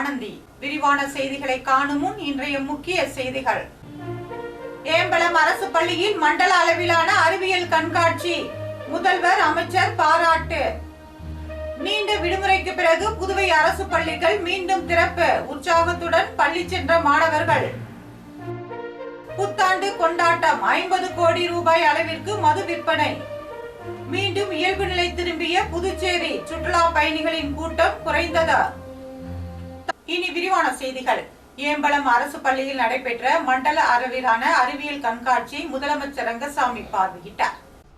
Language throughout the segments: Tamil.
ஆனந்தி. விரிவான செய்திகளை காணும் முன் இன்றைய முக்கிய செய்திகள். ஏம்பலம் அரசு பள்ளியில் மண்டல அளவிலான அறிவியல் கண்காட்சி. முதல்வர் அமைச்சர் பாராட்டு. நீண்ட விடுமுறைக்கு பிறகு புதுவை அரசு பள்ளிகள் மீண்டும் திறப்பு. உற்சாகத்துடன் பள்ளி சென்ற மாணவர்கள். புத்தாண்டு கொண்டாட்டம். 50 கோடி ரூபாய் அளவிற்கு மது விற்பனை. மீண்டும் இயல்பு நிலை திரும்பிய புதுச்சேரி. சுற்றுலா பயணிகளின் கூட்டம் குறைந்தது. இனி விரிவான செய்திகள். ஏம்பலம் அரசு பள்ளியில் நடைபெற்ற மண்டல அளவிலான அறிவியல் கண்காட்சியை முதலமைச்சர் ரங்கசாமி பார்வையிட்டார்.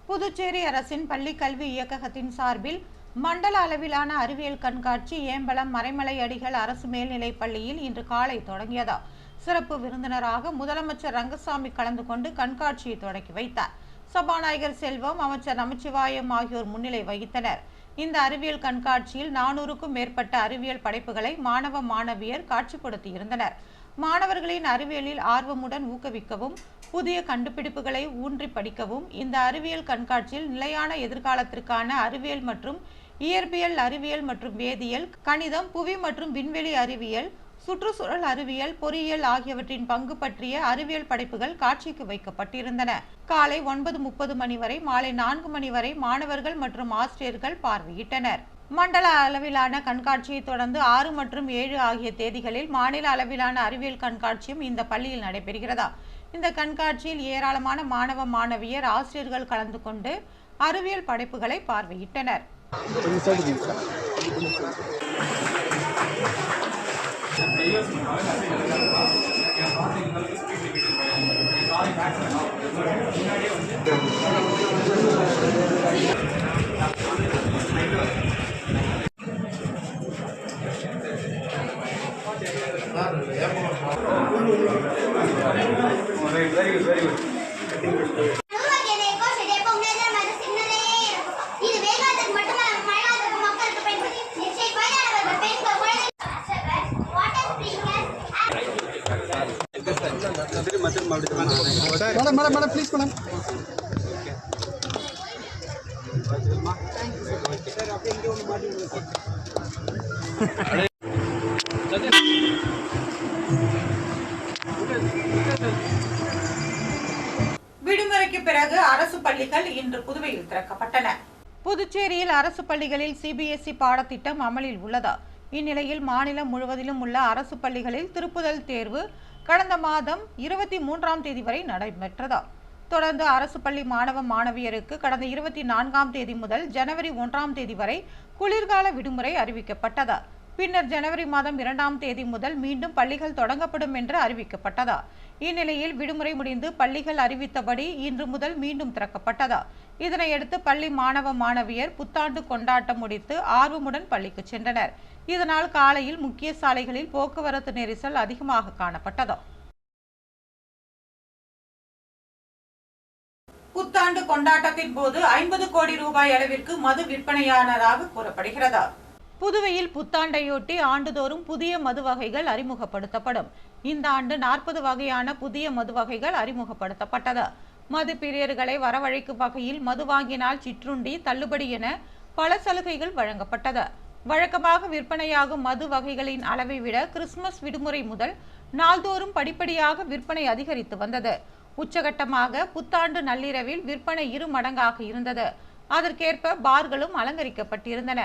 புதுச்சேரி அரசின் பள்ளி கல்வி இயக்ககத்தின் சார்பில் மண்டல அளவிலான அறிவியல் கண்காட்சி ஏம்பலம் மறைமலை அடிகள் அரசு மேல்நிலைப் பள்ளியில் இன்று காலை தொடங்கியது. சிறப்பு விருந்தினராக முதலமைச்சர் ரங்கசாமி கலந்து கொண்டு கண்காட்சியை தொடங்கி வைத்தார். சபாநாயகர் செல்வம், அமைச்சர் நமச்சிவாயம் ஆகியோர் முன்னிலை வகித்தனர். இந்த அறிவியல் கண்காட்சியில் 400க்கும் மேற்பட்ட அறிவியல் படைப்புகளை மாணவ மாணவியர் காட்சிப்படுத்தியிருந்தனர். மாணவர்களின் அறிவியலில் ஆர்வமுடன் ஊக்குவிக்கவும் புதிய கண்டுபிடிப்புகளை ஊன்றி படிக்கவும் இந்த அறிவியல் கண்காட்சியில் நிலையான எதிர்காலத்திற்கான அறிவியல் மற்றும் இயற்பியல், அறிவியல் மற்றும் வேதியியல், கணிதம், புவி மற்றும் விண்வெளி அறிவியல், சுற்றுச்சூழல் அறிவியல், பொறியியல் ஆகியவற்றின் பங்கு பற்றிய அறிவியல் படைப்புகள் காட்சிக்கு வைக்கப்பட்டிருந்தன. காலை 9:30 மணி வரை மாலை 4 மணி வரை மாணவர்கள் மற்றும் ஆசிரியர்கள் பார்வையிட்டனர். மண்டல அளவிலான கண்காட்சியை தொடர்ந்து 6 மற்றும் 7 ஆகிய தேதிகளில் மாநில அளவிலான அறிவியல் கண்காட்சியும் இந்த பள்ளியில் நடைபெறுகிறது. இந்த கண்காட்சியில் ஏராளமான மாணவ மாணவியர், ஆசிரியர்கள் கலந்து கொண்டு அறிவியல் படைப்புகளை பார்வையிட்டனர். मैडम प्लीज मैडम விடுமுறைக்கு பிறகு அரசு பள்ளிகள் இன்று புதுவையில் திறக்கப்பட்டன. புதுச்சேரியில் அரசு பள்ளிகளில் சிபிஎஸ்இ பாடத்திட்டம் அமலில் உள்ளது. இந்நிலையில் மாநிலம் முழுவதிலும் உள்ள அரசு பள்ளிகளில் திருப்புதல் தேர்வு கடந்த மாதம் 23ஆம் தேதி வரை நடைபெற்றது. தொடர்ந்து அரசு பள்ளி மாணவ மாணவியருக்கு கடந்த 24ஆம் தேதி முதல் ஜனவரி 1ஆம் தேதி வரை குளிர்கால விடுமுறை அறிவிக்கப்பட்டது. பின்னர் ஜனவரி மாதம் 2ஆம் தேதி முதல் மீண்டும் பள்ளிகள் தொடங்கப்படும் என்று அறிவிக்கப்பட்டது. இந்நிலையில் விடுமுறை முடிந்து பள்ளிகள் அறிவித்தபடி இன்று முதல் மீண்டும் திறக்கப்பட்டது. இதனையடுத்து பள்ளி மாணவ மாணவியர் புத்தாண்டு கொண்டாட்டம் முடித்து ஆர்வமுடன் பள்ளிக்கு சென்றனர். இதனால் காலையில் முக்கிய சாலைகளில் போக்குவரத்து நெரிசல் அதிகமாக காணப்பட்டது. புத்தாண்டு கொண்டாட்டத்தின் போது 50 கோடி ரூபாய் அளவிற்கு மது விற்பனையானதாக கூறப்படுகிறது. புதுவையில் புத்தாண்டையொட்டி ஆண்டுதோறும் புதிய மது வகைகள் அறிமுகப்படுத்தப்படும். இந்த ஆண்டு 40 வகையான புதிய மது வகைகள் அறிமுகப்படுத்தப்பட்டது. மது பிரியர்களை வரவழைக்கும் வகையில் மது வாங்கினால் சிற்றுண்டி, தள்ளுபடி என பல சலுகைகள் வழங்கப்பட்டது. வழக்கமாக விற்பனையாகும் மது வகைகளின் அளவை விட கிறிஸ்துமஸ் விடுமுறை முதல் நாள்தோறும் படிப்படியாக விற்பனை அதிகரித்து வந்தது. உச்சகட்டமாக புத்தாண்டு நள்ளிரவில் விற்பனை 2 மடங்காக இருந்தது. அதற்கேற்ப பார்களும் அலங்கரிக்கப்பட்டிருந்தன.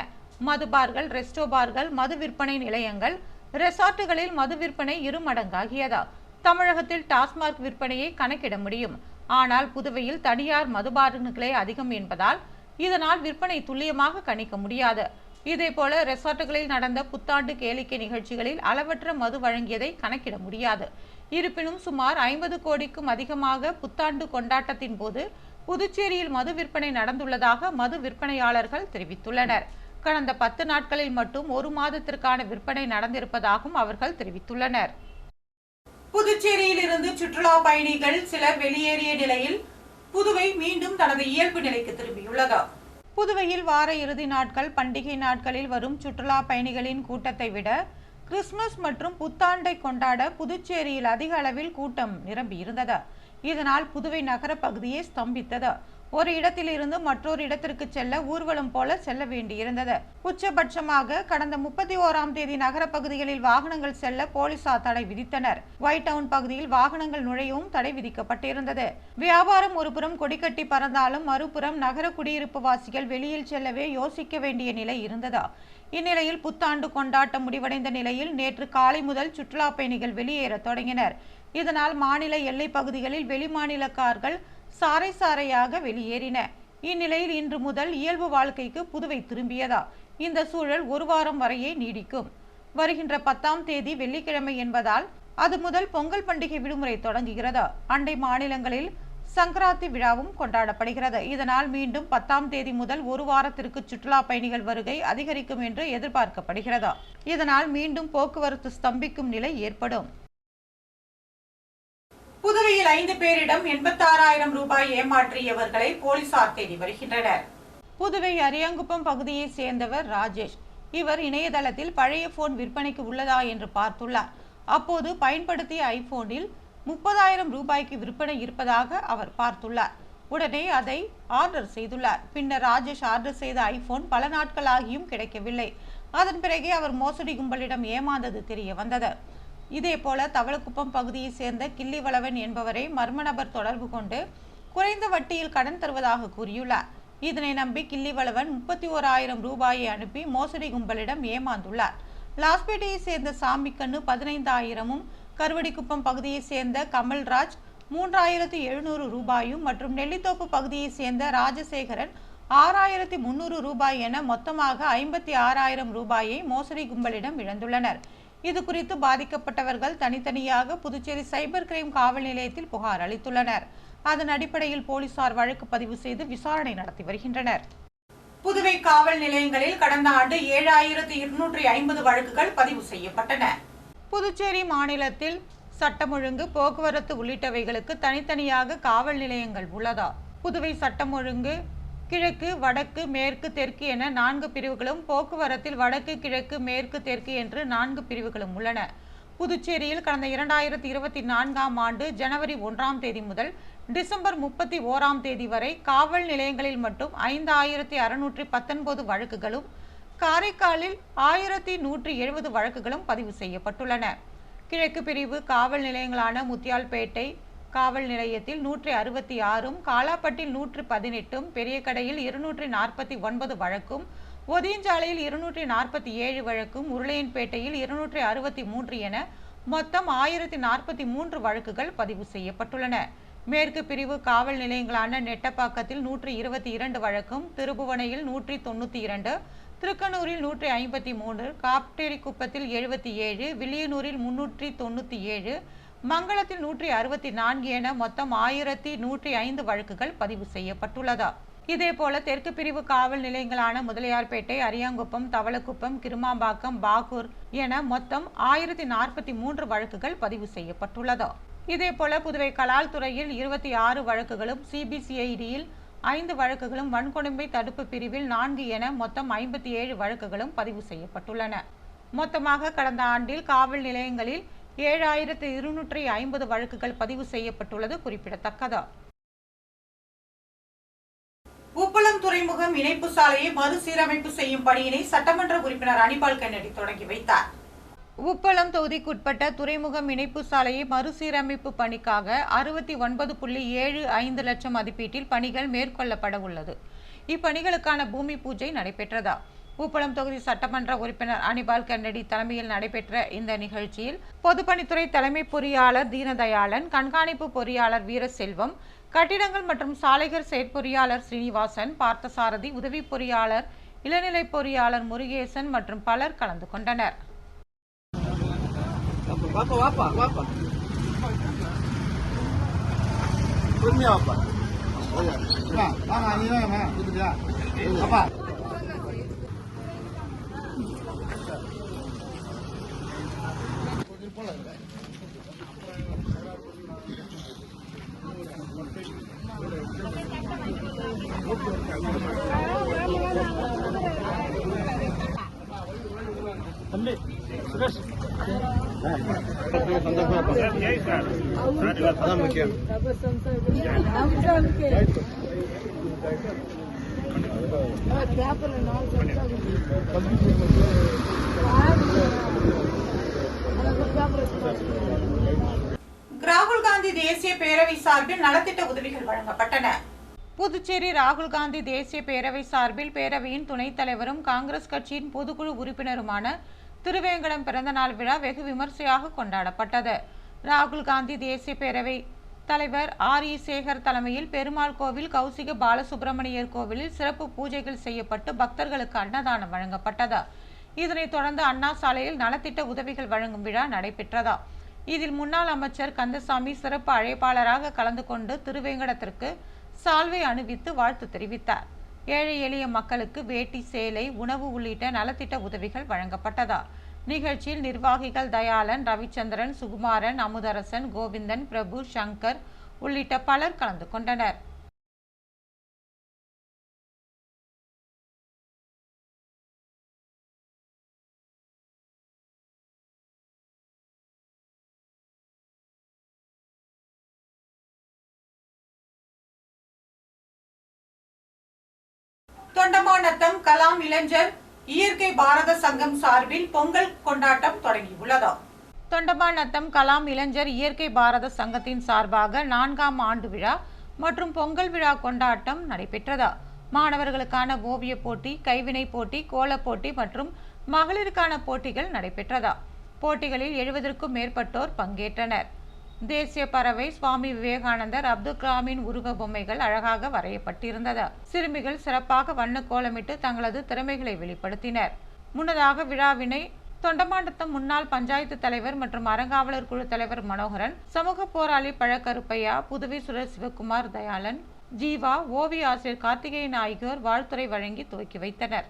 மது பார்கள், ரெஸ்டோ பார்கள், மது விற்பனை நிலையங்கள், ரெசார்ட்டுகளில் மது விற்பனை 2 மடங்காகியது. தமிழகத்தில் டாஸ்மாக் விற்பனையை கணக்கிட முடியும். ஆனால் புதுவையில் தனியார் மதுபானங்களே அதிகம் என்பதால் இதனால் விற்பனை துல்லியமாக கணிக்க முடியாது. இதேபோல ரெசார்ட்டுகளில் நடந்த புத்தாண்டு கேளிக்கை நிகழ்ச்சிகளில் அளவற்ற மது வழங்கியதை கணக்கிட முடியாது. இருப்பினும் சுமார் 50 கோடிக்கும் அதிகமாக புத்தாண்டு கொண்டாட்டத்தின் போது புதுச்சேரியில் மது விற்பனை நடந்துள்ளதாக மது விற்பனையாளர்கள் தெரிவித்துள்ளனர். கடந்த 10 நாட்களில் மட்டும் 1 மாதத்திற்கான விற்பனை நடந்திருப்பதாகவும் அவர்கள் தெரிவித்துள்ளனர். புதுச்சேரியில் இருந்து சுற்றுலா பயணிகள் சிலர் வெளியேறிய நிலையில் புதுவை மீண்டும் தனது இயல்பு நிலைக்கு திரும்பியுள்ளது. புதுவையில் வார இறுதி நாட்கள், பண்டிகை நாட்களில் வரும் சுற்றுலா பயணிகளின் கூட்டத்தை விட கிறிஸ்துமஸ் மற்றும் புத்தாண்டை கொண்டாட புதுச்சேரியில் அதிக அளவில் கூட்டம் நிரம்பியிருந்தது. இதனால் புதுவை நகர பகுதியே ஸ்தம்பித்தது. ஒரு இடத்தில் இருந்து மற்றொரு இடத்திற்கு செல்ல ஊர்வலம் போல செல்ல வேண்டியிருந்தது. உச்சபட்சமாக கடந்த 31ஆம் தேதி நகர பகுதிகளில் வாகனங்கள் செல்ல போலீசார் தடை விதித்தனர். ஒயிட் டவுன் பகுதியில் வாகனங்கள் நுழையவும் தடை விதிக்கப்பட்டிருந்தது. வியாபாரம் ஒருபுறம் கொடிக்கட்டி பறந்தாலும் மறுபுறம் நகர குடியிருப்பு வாசிகள் வெளியில் செல்லவே யோசிக்க வேண்டிய நிலை இருந்தது. இந்நிலையில் புத்தாண்டு கொண்டாட்டம் முடிவடைந்த நிலையில் நேற்று காலை முதல் சுற்றுலா பயணிகள் வெளியேற தொடங்கினர். இதனால் மாநில எல்லை பகுதிகளில் வெளிமாநில கார்கள் சாறை சாறையாக வெளியேறின. இந்நிலையில் இன்று முதல் இயல்பு வாழ்க்கைக்கு புதுவை திரும்பியதா. இந்த சூழல் ஒரு வாரம் வரையே நீடிக்கும். வருகின்ற 10ஆம் தேதி வெள்ளிக்கிழமை என்பதால் அது முதல் பொங்கல் பண்டிகை விடுமுறை தொடங்குகிறது. அண்டை மாநிலங்களில் சங்கராந்தி விழாவும் கொண்டாடப்படுகிறது. இதனால் மீண்டும் 10ஆம் தேதி முதல் ஒரு வாரத்திற்கு சுற்றுலா பயணிகள் வருகை அதிகரிக்கும் என்று எதிர்பார்க்கப்படுகிறது. இதனால் மீண்டும் போக்குவரத்து ஸ்தம்பிக்கும் நிலை ஏற்படும். புதுவையில் 5 பேரிடம் 86,000 ரூபாய் ஏமாற்றியவர்களை போலீசார் தேடி வருகின்றனர். புதுவை அரியாங்குப்பம் பகுதியை சேர்ந்தவர் ராஜேஷ். இவர் இணையதளத்தில் பழைய போன் விற்பனைக்கு உள்ளதா என்று பார்த்துள்ளார். அப்போது பயன்படுத்திய ஐபோனில் 30,000 ரூபாய்க்கு விற்பனை இருப்பதாக அவர் பார்த்துள்ளார். உடனே அதை ஆர்டர் செய்துள்ளார். பின்னர் ராஜேஷ் ஆர்டர் செய்த ஐபோன் பல நாட்களாகியும் கிடைக்கவில்லை. அதன் பிறகே அவர் மோசடி கும்பலிடம் ஏமாந்தது தெரிய வந்தது. இதேபோல தவளக்குப்பம் பகுதியை சேர்ந்த கிள்ளிவளவன் என்பவரை மர்ம நபர் தொடர்பு கொண்டு குறைந்த வட்டியில் கடன் தருவதாக கூறியுள்ளார். இதனை நம்பி கிள்ளிவளவன் 31,000 ரூபாயை அனுப்பி மோசடி கும்பலிடம் ஏமாந்துள்ளார். லாஸ்பேட்டையை சேர்ந்த சாமிக்கண்ணு 15,000-உம், கருவடிக்குப்பம் பகுதியை சேர்ந்த கமல்ராஜ் 3,700 ரூபாயும் மற்றும் நெல்லித்தோப்பு பகுதியை சேர்ந்த ராஜசேகரன் 6,300 ரூபாய் என மொத்தமாக 56,000 ரூபாயை மோசடி கும்பலிடம் இழந்துள்ளனர். இது குறித்து பாதிக்கப்பட்டவர்கள் தனித்தனியாக புதுச்சேரி சைபர் கிரைம் காவல் நிலையத்தில் புகார் அளித்துள்ளனர். அதன் அடிப்படையில் போலீசார் வழக்கு பதிவு செய்து விசாரணை நடத்தி வருகின்றனர். புதுவை காவல் நிலையங்களில் கடந்த ஆண்டு 7,250 வழக்குகள் பதிவு செய்யப்பட்டன. புதுச்சேரி மாநிலத்தில் சட்டம் ஒழுங்கு, போக்குவரத்து உள்ளிட்டவைகளுக்கு தனித்தனியாக காவல் நிலையங்கள் உள்ளதா? புதுவை சட்டம் ஒழுங்கு கிழக்கு, வடக்கு, மேற்கு, தெற்கு என 4 பிரிவுகளும், போக்குவரத்தில் வடக்கு, கிழக்கு, மேற்கு, தெற்கு என்று 4 பிரிவுகளும் உள்ளன. புதுச்சேரியில் கடந்த 2024ஆம் ஆண்டு ஜனவரி 1ஆம் தேதி முதல் டிசம்பர் 31ஆம் தேதி வரை காவல் நிலையங்களில் மட்டும் 5,619 வழக்குகளும், காரைக்காலில் 1,170 வழக்குகளும் பதிவு செய்யப்பட்டுள்ளன. கிழக்கு பிரிவு காவல் நிலையங்களான முத்தியால்பேட்டை காவல் நிலையத்தில் 166, காலாப்பட்டில் 118, பெரியகடையில் 249 வழக்கும், ஒதியஞ்சாலையில் 247 வழக்கும், உருளையன்பேட்டையில் 263 என மொத்தம் 1,043 வழக்குகள் பதிவு செய்யப்பட்டுள்ளன. மேற்கு பிரிவு காவல் நிலையங்களான நெட்டப்பாக்கத்தில் 122 வழக்கும், திருபுவனையில் 192, திருக்கனூரில் 153, காப்டேரிக்குப்பத்தில் 77, வில்லியனூரில் 397, மங்களத்தில் 164 என மொத்தம் 1,105 வழக்குகள் பதிவு செய்யப்பட்டுள்ளது. இதேபோல தெற்கு பிரிவு காவல் நிலையங்களான முதலியார்பேட்டை, அரியாங்குப்பம், தவளக்குப்பம், கிருமாம்பாக்கம், பாகூர் என மொத்தம் 1,043 வழக்குகள் பதிவு செய்யப்பட்டுள்ளது. இதேபோல புதுவை கலால் துறையில் 26 வழக்குகளும், சிபிசிஐடியில் 5 வழக்குகளும், வன்கொடுமை தடுப்பு பிரிவில் 4 என மொத்தம் 57 வழக்குகளும் பதிவு செய்யப்பட்டுள்ளன. மொத்தமாக கடந்த ஆண்டில் காவல் நிலையங்களில் 7,250 வழக்குகள் பதிவு செய்யப்பட்டுள்ளது குறிப்பிடத்தக்கது. உப்பளம் துறைமுகம் இணைப்பு சாலையை மறுசீரமைப்பு செய்யும் பணியினை சட்டமன்ற உறுப்பினர் அனிபால் கென்னடி தொடங்கி வைத்தார். உப்பளம் தொகுதிக்குட்பட்ட துறைமுகம் இணைப்பு சாலையை மறுசீரமைப்பு பணிக்காக 69.75 லட்சம் மதிப்பீட்டில் பணிகள் மேற்கொள்ளப்பட உள்ளது. இப்பணிகளுக்கான பூமி பூஜை நடைபெற்றதா. உப்பளம் தொகுதி சட்டமன்ற உறுப்பினர் அனிபால் கென்னடி தலைமையில் நடைபெற்ற இந்த நிகழ்ச்சியில் பொதுப்பணித்துறை தலைமை பொறியாளர் தீனதயாளன், கண்காணிப்பு பொறியாளர் வீரசெல்வம், கட்டிடங்கள் மற்றும் சாலைகள் செயற்பொறியாளர் ஸ்ரீனிவாசன், பார்த்தசாரதி, உதவி பொறியாளர், இளநிலை பொறியாளர் முருகேசன் மற்றும் பலர் கலந்து கொண்டனர். தம்பி சுரேஷ் ராகுல் காந்தி தேசிய பேரவை சார்பில் நலத்திட்ட உதவிகள் வழங்கப்பட்டன. புதுச்சேரி ராகுல் காந்தி தேசிய பேரவை சார்பில் பேரவையின் துணைத் தலைவரும் காங்கிரஸ் கட்சியின் பொதுக்குழு உறுப்பினருமான திருவேங்கடம் பிறந்தநாள் விழா வெகு விமர்சையாக கொண்டாடப்பட்டது. ராகுல் காந்தி தேசிய பேரவை தலைவர் ஆர். சேகர் தலைமையில் பெருமாள் கோவில், கௌசிக பாலசுப்பிரமணியர் கோவிலில் சிறப்பு பூஜைகள் செய்யப்பட்டு பக்தர்களுக்கு அன்னதானம் வழங்கப்பட்டது. இதனைத் தொடர்ந்து அண்ணா சாலையில் நலத்திட்ட உதவிகள் வழங்கும் விழா நடைபெற்றதா. இதில் முன்னாள் அமைச்சர் கந்தசாமி சிறப்பு அழைப்பாளராக கலந்து கொண்டு திருவேங்கடத்திற்கு சால்வை அணிவித்து வாழ்த்து தெரிவித்தார். ஏழை எளிய மக்களுக்கு வேட்டி, சேலை, உணவு உள்ளிட்ட நலத்திட்ட உதவிகள் வழங்கப்பட்டதா. நிகழ்ச்சியில் நிர்வாகிகள் தயாளன், ரவிச்சந்திரன், சுகுமாரன், அமுதரசன், கோவிந்தன், பிரபு, சங்கர் உள்ளிட்ட பலர் கலந்து கொண்டனர். தொண்டமாநத்தம் கலாம் இளைஞர் இயற்கை பாரத சங்கம் சார்பில் பொங்கல் கொண்டாட்டம் தொடங்கியுள்ளது. தொண்டமாநத்தம் கலாம் இளைஞர் இயற்கை பாரத சங்கத்தின் சார்பாக 4ஆம் ஆண்டு விழா மற்றும் பொங்கல் விழா கொண்டாட்டம் நடைபெற்றது. மாணவர்களுக்கான ஓவிய போட்டி, கைவினை போட்டி, கோல போட்டி மற்றும் மகளிருக்கான போட்டிகள் நடைபெற்றதா. போட்டிகளில் 70க்கும் மேற்பட்டோர் பங்கேற்றனர். தேசிய பறவை, சுவாமி விவேகானந்தர், அப்துல் கலாமின் உருவ பொம்மைகள் அழகாக வரையப்பட்டிருந்தது. சிறுமிகள் சிறப்பாக வண்ண கோலமிட்டு தங்களது திறமைகளை வெளிப்படுத்தினர். முன்னதாக விழாவினை தொண்டமாநத்தம் முன்னாள் பஞ்சாயத்து தலைவர் மற்றும் அறங்காவலர் குழு தலைவர் மனோகரன், சமூக போராளி பழக்கருப்பையா, புதுவை சுடர் சிவகுமார், தயாளன், ஜீவா, ஓவிய ஆசிரியர் கார்த்திகேயன் ஆகியோர் வாழ்த்துரை வழங்கி துவக்கி வைத்தனர்.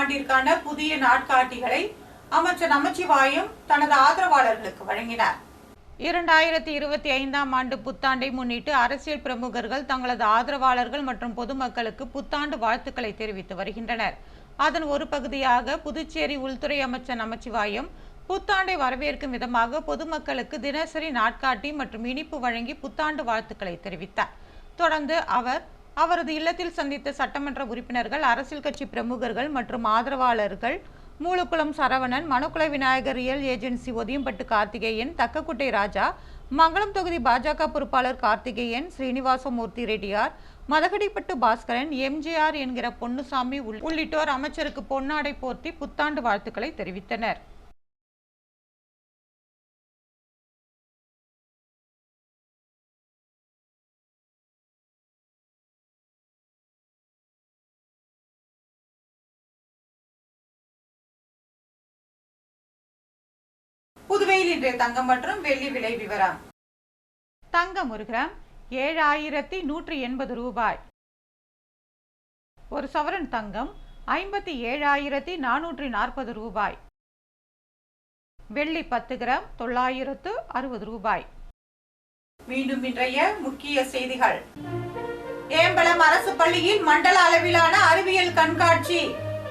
ஆண்டிற்கான புதிய நாட்காட்டிகளை அமைச்சர் நமச்சிவாயம் தனது ஆதரவாளர்களுக்கு வழங்கினார். 2025ஆம் ஆண்டு புத்தாண்டை முன்னிட்டு அரசியல் பிரமுகர்கள் தங்களது ஆதரவாளர்கள் மற்றும் பொதுமக்களுக்கு புத்தாண்டு வாழ்த்துக்களை தெரிவித்து வருகின்றனர். அதன் ஒரு பகுதியாக புதுச்சேரி உள்துறை அமைச்சர் நமச்சிவாயம் புத்தாண்டை வரவேற்கும் விதமாக பொதுமக்களுக்கு தினசரி நாட்காட்டி மற்றும் இனிப்பு வழங்கி புத்தாண்டு வாழ்த்துக்களை தெரிவித்தார். தொடர்ந்து அவரது இல்லத்தில் சந்தித்த சட்டமன்ற உறுப்பினர்கள், அரசியல் கட்சி பிரமுகர்கள் மற்றும் ஆதரவாளர்கள் மூலக்குளம் சரவணன், மணக்குள விநாயகர் ரியல் ஏஜென்சி ஒதியம்பட்டு கார்த்திகேயன், தக்கக்குட்டை ராஜா, மங்களம் தொகுதி பாஜக பொறுப்பாளர் கார்த்திகேயன், ஸ்ரீனிவாசமூர்த்தி ரெட்டியார், மதகடிப்பட்டு பாஸ்கரன், எம்ஜிஆர் என்கிற பொன்னுசாமி உள்ளிட்டோர் அமைச்சருக்கு பொன்னாடை போர்த்தி புத்தாண்டு வாழ்த்துக்களை தெரிவித்தனர். புதுவையில் இன்றைய தங்கம் மற்றும் வெள்ளி விலை விவரம். தங்கம் ஒரு கிராம் 7180 ரூபாய். ஒரு சவரன் தங்கம் 57,440 ரூபாய். வெள்ளி 10 கிராம் 960 ரூபாய். மீண்டும் இன்றைய முக்கிய செய்திகள். ஏம்பலம் அரசு பள்ளியில் மண்டல அளவிலான அறிவியல் கண்காட்சி,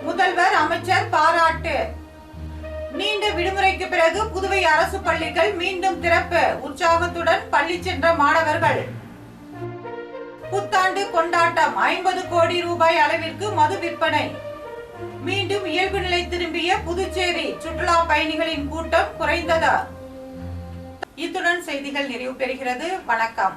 முதல்வர் அமைச்சர் பாராட்டு. நீண்ட விடுமுறைக்கு பிறகு புதுவை அரசு பள்ளிகள் மீண்டும் திறப்பு, உற்சாகத்துடன் பள்ளி சென்ற மாணவர்கள். புத்தாண்டு கொண்டாட்டம், 50 கோடி ரூபாய் அளவிற்கு மது விற்பனை. மீண்டும் இயல்பு நிலை திரும்பிய புதுச்சேரி, சுற்றுலா பயணிகளின் கூட்டம் குறைந்தது. இத்துடன் செய்திகள் நிறைவு பெறுகிறது. வணக்கம்.